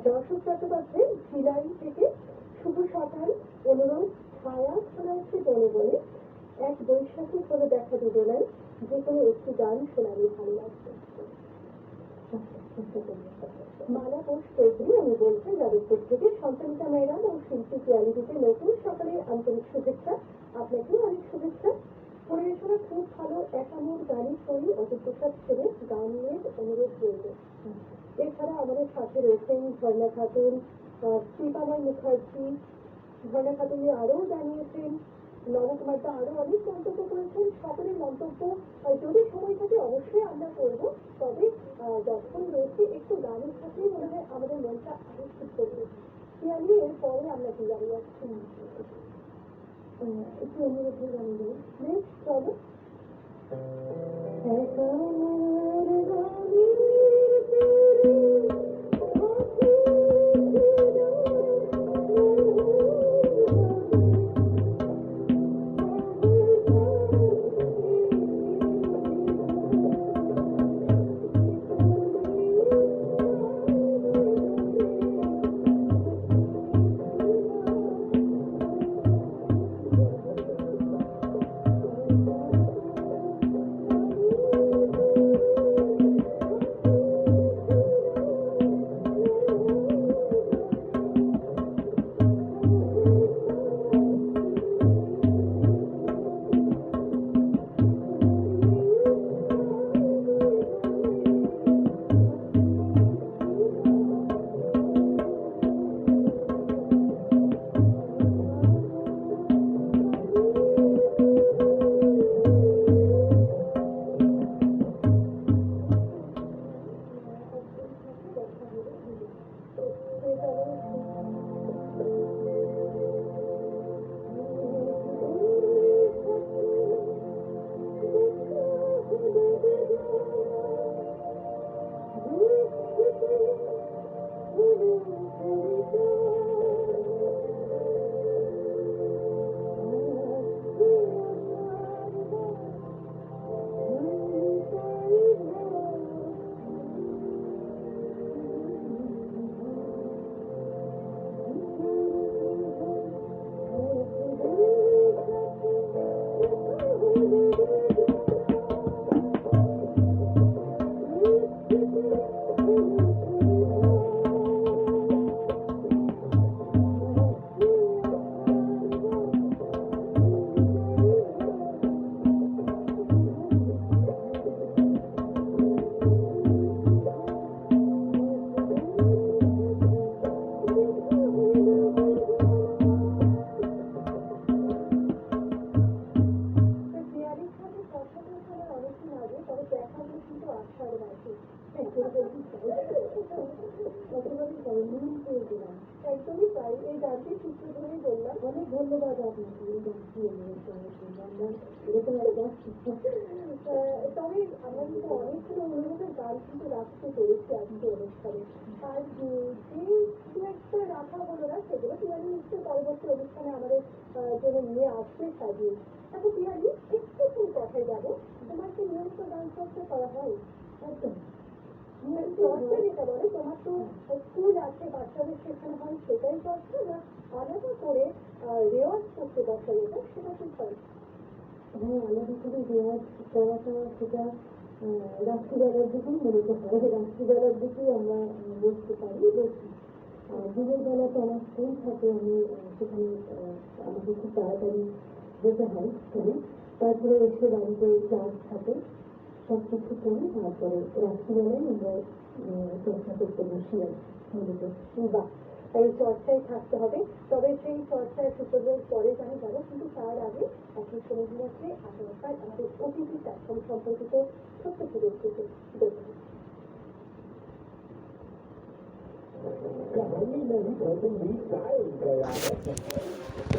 দর্শক চট্টোপাধ্যায় ঝিলাই থেকে শুভ সকাল অনুরোধ ছায়া শোনাচ্ছে বলে বলে এক বৈশাখী করে দেখা দুজনায় যে কোনো একটি গান শোনালে ভালো লাগবে। মালা বোস চৌধুরী আমি বলছি যাদবপুর থেকে। সন্তানিকা ম্যাডাম ও শিল্পী পিয়ালিদিতে নতুন সকালের আন্তরিক শুভেচ্ছা। আপনাকেও অনেক শুভেচ্ছা। পরিবেশনা খুব ভালো একামোর গানের শরীর অযোগ্যসাদ ছেড়ে গানের অনুরোধ রইল। এছাড়া আমাদের সাথে রয়েছেন ঝর্ণা খাতুন, শিল্পাময় মুখার্জি। ঝর্ণা খাতুন আরও জানিয়েছেন, নবকুমার দা আরো অনেক মন্তব্য করেছেন। সকলের মন্তব্য যদি সময় থাকে অবশ্যই আমরা করব, তবে যখন রয়েছে একটু গানের সাথেই মনে হয় আমাদের মনটা আরো ঠিক করবে। পিয়ালি এর পরে আমরা কি গাড়ি যাচ্ছি একটু অনুরোধের গান দেবো। চলো আপনাকে যাচ্ছি অনুরোধ করার জন্য আমরা এরকম একটা তবে আমরা কিন্তু অনেকগুলো অনুরোধের গান কিন্তু রাখতে পেরেছি আজকে অনুষ্ঠানে আর যে দু একটা রাখা হলো না সেগুলো পিয়ালি নিশ্চয়ই পরবর্তী অনুষ্ঠানে আমাদের জন্য নিয়ে আসবে সাজিয়ে। এখন পিয়ালি একটু কথায় যাবো, তোমাকে নিয়মিত গান চর্চা করা হয়? একদম চর্চা যেটা বলে তোমার তো স্কুল আছে বাচ্চাদের শেখানো হয় সেটাই চর্চা না আলাদা করে রেওয়াজ করতে বসা যেটা সেটা কি হয়? হ্যাঁ আলাদা করে রেওয়াজ করাটা সেটা রাত্রিবেলার দিকেই মূলত হয়, রাত্রিবেলার দিকেই আমরা বসতে পারি বসি। দিনের বেলা তো আমার স্কুল থাকে, আমি সেখানে আমাকে খুব তাড়াতাড়ি যেতে হয় স্কুলে, তারপরে এসে বাড়িতে ক্লাস থাকে, সব কিছু করে তারপরে রাত্রিবেলায় আমরা চর্চা করতে বসি আর মূলত। বাহ, এই চর্চায় থাকতে হবে। তবে সেই চর্চায় সুপ্রযোগ পরে জানি যাবো, কিন্তু তার আগে এখন সময় হচ্ছে আপনার আমাদের অতিথি প্ল্যাটফর্ম সম্পর্কিত ছোট্ট ছোট দেখুন। कहानी नहीं बदली टाइम गया है।